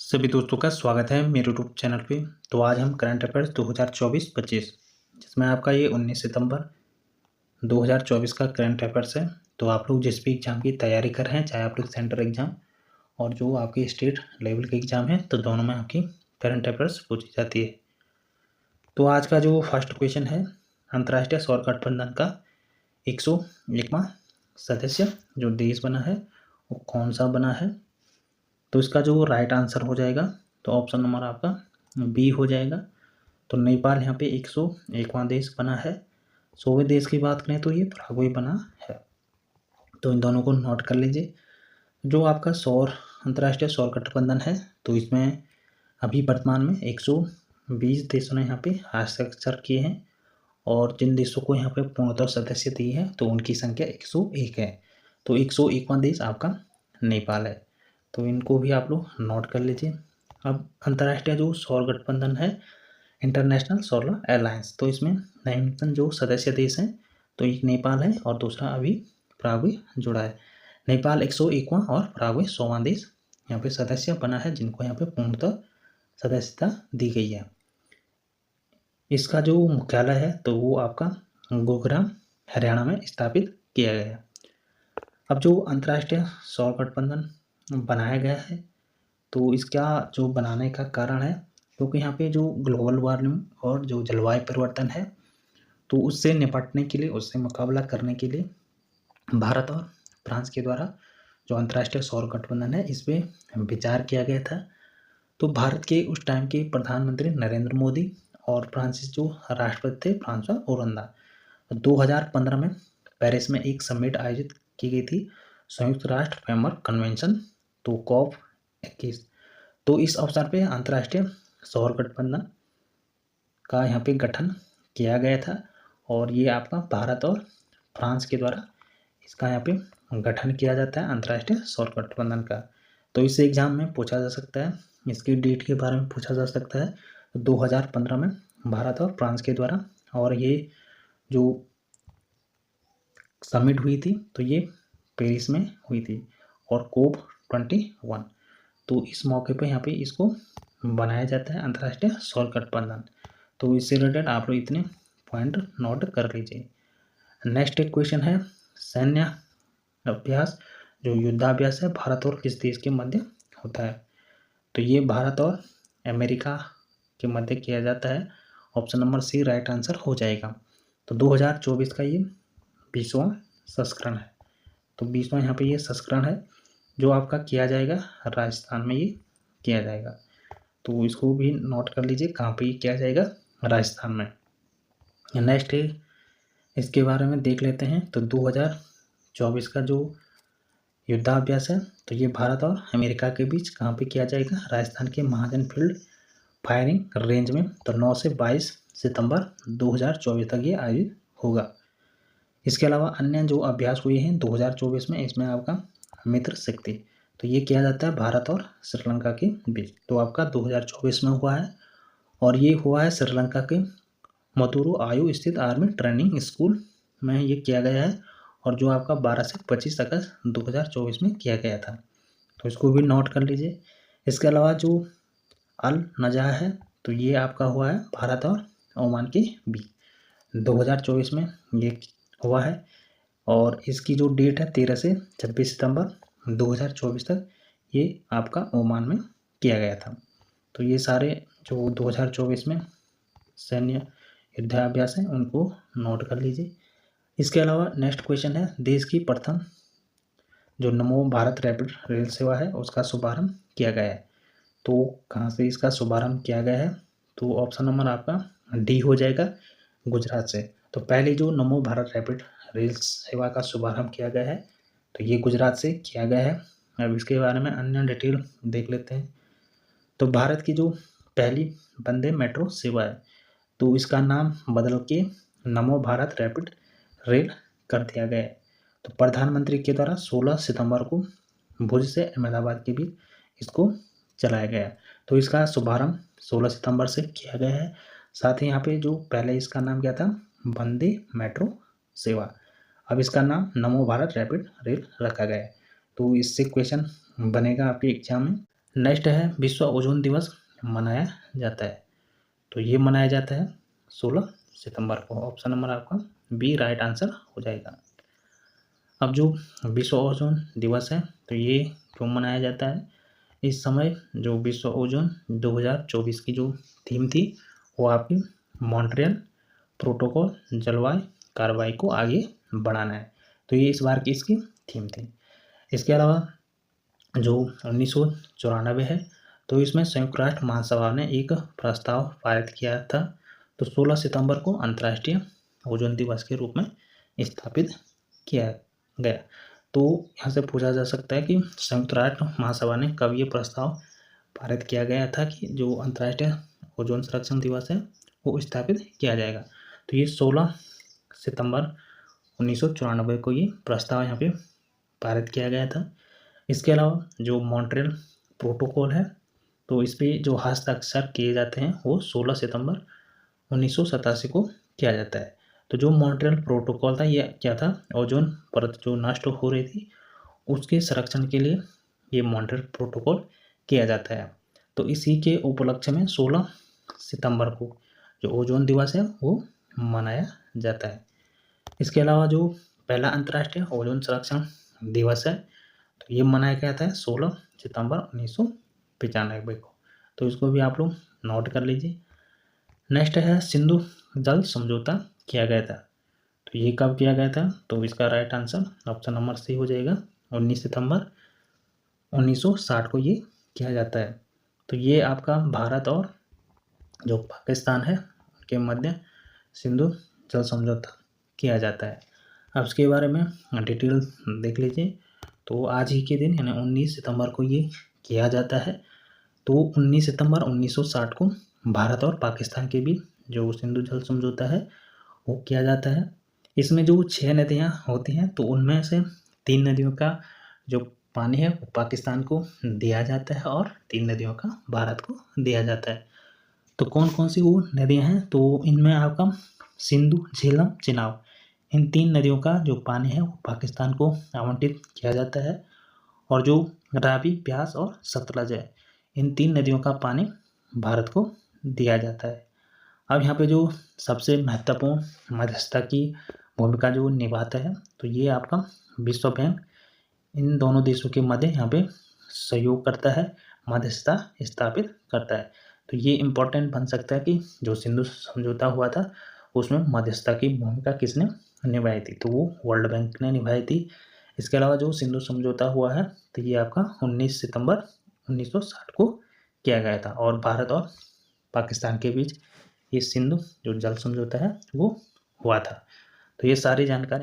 सभी दोस्तों का स्वागत है मेरे यूट्यूब चैनल पे। तो आज हम करंट अफेयर्स 2024-25 जिसमें आपका ये 19 सितंबर 2024 का करंट अफेयर्स है। तो आप लोग जिस भी एग्ज़ाम की तैयारी कर रहे हैं, चाहे आप लोग सेंट्रल एग्ज़ाम और जो आपकी स्टेट लेवल के एग्ज़ाम है, तो दोनों में आपकी करंट अफेयर्स पूछी जाती है। तो आज का जो फर्स्ट क्वेश्चन है, अंतर्राष्ट्रीय सौर गठबंधन का 101वां सदस्य जो देश बना है वो कौन सा बना है? तो इसका जो राइट आंसर हो जाएगा, तो ऑप्शन नंबर आपका बी हो जाएगा। तो नेपाल यहाँ पे 101वां देश बना है। 100वें देश की बात करें तो ये पराग्वे बना है। तो इन दोनों को नोट कर लीजिए। जो आपका अंतर्राष्ट्रीय सौर गठबंधन है, तो इसमें अभी वर्तमान में 120 देशों ने यहाँ पे हस्ताक्षर किए हैं और जिन देशों को यहाँ पे पूर्णतः सदस्य दी है तो उनकी संख्या 101 है। तो 101वां देश आपका नेपाल है। तो इनको भी आप लोग नोट कर लीजिए। अब अंतर्राष्ट्रीय जो सौर गठबंधन है, इंटरनेशनल सोलर अलायंस, तो इसमें नवीनतम जो सदस्य देश हैं तो एक नेपाल है और दूसरा अभी पराग्वे जुड़ा है। नेपाल 101वां और पराग्वे 100वां देश यहाँ पे सदस्य बना है, जिनको यहाँ पे पूर्णतः सदस्यता दी गई है। इसका जो मुख्यालय है तो वो आपका गुरुग्राम हरियाणा में स्थापित किया गया है। अब जो अंतर्राष्ट्रीय सौर गठबंधन बनाया गया है, तो इसका जो बनाने का कारण है क्योंकि यहाँ पे जो ग्लोबल वार्मिंग और जो जलवायु परिवर्तन है, तो उससे निपटने के लिए, उससे मुकाबला करने के लिए भारत और फ्रांस के द्वारा जो अंतर्राष्ट्रीय सौर गठबंधन है इस पर विचार किया गया था। तो भारत के उस टाइम के प्रधानमंत्री नरेंद्र मोदी और फ्रांसीसी जो राष्ट्रपति थे फ्रांसवा ओलंदा, 2015 में पेरिस में एक समिट आयोजित की गई थी, संयुक्त राष्ट्र फ्रेमवर्क कन्वेंशन, तो COP21। तो इस अवसर पे अंतर्राष्ट्रीय सौर गठबंधन का यहाँ पे गठन किया गया था और ये आपका भारत और फ्रांस के द्वारा इसका यहाँ पे गठन किया जाता है अंतर्राष्ट्रीय सौर गठबंधन का। तो इस एग्जाम में पूछा जा सकता है, इसकी डेट के बारे में पूछा जा सकता है। 2015 में भारत और फ्रांस के द्वारा, और ये जो समिट हुई थी तो ये पेरिस में हुई थी और COP21। तो इस मौके पे यहाँ पे इसको बनाया जाता है अंतर्राष्ट्रीय सौर गठबंधन। तो इससे रिलेटेड आप लोग इतने पॉइंट नोट कर लीजिए। नेक्स्ट एक क्वेश्चन है, सैन्य अभ्यास जो युद्धाभ्यास है भारत और किस देश के मध्य होता है? तो ये भारत और अमेरिका के मध्य किया जाता है। Option number C right answer हो जाएगा। तो 2024 का ये 20वां संस्करण है। तो 20वां यहाँ पे ये संस्करण है जो आपका किया जाएगा राजस्थान में, ये किया जाएगा। तो इसको भी नोट कर लीजिए कहाँ पे ये किया जाएगा, राजस्थान में। नेक्स्ट है, इसके बारे में देख लेते हैं। तो 2024 का जो युद्धाभ्यास है तो ये भारत और अमेरिका के बीच कहाँ पे किया जाएगा, राजस्थान के महाजन फील्ड फायरिंग रेंज में। तो 9 से 22 सितंबर 2024 तक ये आयोजित होगा। इसके अलावा अन्य जो अभ्यास हुए हैं 2024 में, इसमें आपका मित्र शक्ति, तो ये किया जाता है भारत और श्रीलंका के बीच। तो आपका 2024 में हुआ है और ये हुआ है श्रीलंका के मतुरु आयु स्थित आर्मी ट्रेनिंग स्कूल में ये किया गया है और जो आपका 12 से 25 अगस्त 2024 में किया गया था। तो इसको भी नोट कर लीजिए। इसके अलावा जो अल नजह है तो ये आपका हुआ है भारत और ओमान के बीच 2024 में ये हुआ है और इसकी जो डेट है 13 से 26 सितंबर 2024 तक ये आपका ओमान में किया गया था। तो ये सारे जो 2024 में सैन्य युद्धाभ्यास हैं उनको नोट कर लीजिए। इसके अलावा नेक्स्ट क्वेश्चन है, देश की प्रथम जो नमो भारत रैपिड रेल सेवा है उसका शुभारंभ किया गया है। तो कहाँ से इसका शुभारंभ किया गया है? तो ऑप्शन नंबर आपका डी हो जाएगा, गुजरात से। तो पहले जो नमो भारत रैपिड रेल सेवा का शुभारंभ किया गया है तो ये गुजरात से किया गया है। अब इसके बारे में अन्य डिटेल देख लेते हैं। तो भारत की जो पहली वंदे मेट्रो सेवा है तो इसका नाम बदल के नमो भारत रैपिड रेल कर दिया गया है। तो प्रधानमंत्री के द्वारा 16 सितंबर को भुज से अहमदाबाद के बीच इसको चलाया गया। तो इसका शुभारंभ 16 सितंबर से किया गया है। साथ ही यहाँ पे जो पहले इसका नाम क्या था, वंदे मेट्रो सेवा, अब इसका नाम नमो भारत रैपिड रेल रखा गया है। तो इससे क्वेश्चन बनेगा आपके एग्जाम में। नेक्स्ट है विश्व ओजोन दिवस मनाया जाता है, तो ये मनाया जाता है 16 सितंबर को। ऑप्शन नंबर आपका बी राइट आंसर हो जाएगा। अब जो विश्व ओजोन दिवस है तो ये क्यों मनाया जाता है? इस समय जो विश्व ओजोन 2024 की जो थीम थी वो आपकी मॉन्ट्रियल प्रोटोकॉल जलवायु कार्रवाई को आगे बढ़ाना है, तो ये इस बार की इसकी थीम थी। इसके अलावा जो 1994 है तो इसमें संयुक्त राष्ट्र महासभा ने एक प्रस्ताव पारित किया था, तो 16 सितंबर को अंतर्राष्ट्रीय ओजोन दिवस के रूप में स्थापित किया गया। तो यहाँ से पूछा जा सकता है कि संयुक्त राष्ट्र महासभा ने कब ये प्रस्ताव पारित किया गया था कि जो अंतर्राष्ट्रीय ओजोन संरक्षण दिवस है वो स्थापित किया जाएगा। तो ये 16 सितंबर 1994 को ये प्रस्ताव यहाँ पे पारित किया गया था। इसके अलावा जो मॉन्ट्रियल प्रोटोकॉल है तो इस पर जो हस्ताक्षर किए जाते हैं वो 16 सितंबर 1987 को किया जाता है। तो जो मॉन्ट्रियल प्रोटोकॉल था ये क्या था? ओजोन परत जो नष्ट हो रही थी उसके संरक्षण के लिए ये मॉन्ट्रियल प्रोटोकॉल किया जाता है। तो इसी के उपलक्ष्य में 16 सितंबर को जो ओजोन दिवस है वो मनाया जाता है। इसके अलावा जो पहला अंतर्राष्ट्रीय ओजोन संरक्षण दिवस है तो ये मनाया गया था 16 सितंबर 1995 को, तो इसको भी आप लोग नोट कर लीजिए। नेक्स्ट है सिंधु जल समझौता किया गया था, तो ये कब किया गया था? तो इसका right answer option number C हो जाएगा। 19 सितंबर 1960 को ये किया जाता है। तो ये आपका भारत और जो पाकिस्तान है उनके मध्य सिंधु जल समझौता किया जाता है। अब इसके बारे में डिटेल देख लीजिए। तो आज ही के दिन यानी 19 सितंबर को ये किया जाता है। तो 19 सितंबर 1960 को भारत और पाकिस्तान के बीच जो सिंधु जल समझौता है वो किया जाता है। इसमें जो 6 नदियाँ होती हैं तो उनमें से 3 नदियों का जो पानी है वो पाकिस्तान को दिया जाता है और 3 नदियों का भारत को दिया जाता है। तो कौन कौन सी वो नदियाँ हैं? तो इनमें आपका सिंधु, झेलम, चिनाब, इन 3 नदियों का जो पानी है वो पाकिस्तान को आवंटित किया जाता है, और जो रावी, ब्यास और सतलज है इन 3 नदियों का पानी भारत को दिया जाता है। अब यहाँ पे जो सबसे महत्वपूर्ण मध्यस्थता की भूमिका जो निभाता है तो ये आपका विश्व बैंक इन दोनों देशों के मध्य यहाँ पे सहयोग करता है, मध्यस्थता स्थापित करता है। तो ये इम्पोर्टेंट बन सकता है कि जो सिंधु समझौता हुआ था उसमें मध्यस्थता की भूमिका किसने निभाई थी? तो वो वर्ल्ड बैंक ने निभाई थी। इसके अलावा जो सिंधु समझौता हुआ है तो ये आपका 19 सितंबर 1960 को किया गया था, और भारत और पाकिस्तान के बीच ये सिंधु जो जल समझौता है वो हुआ था। तो ये सारी जानकारी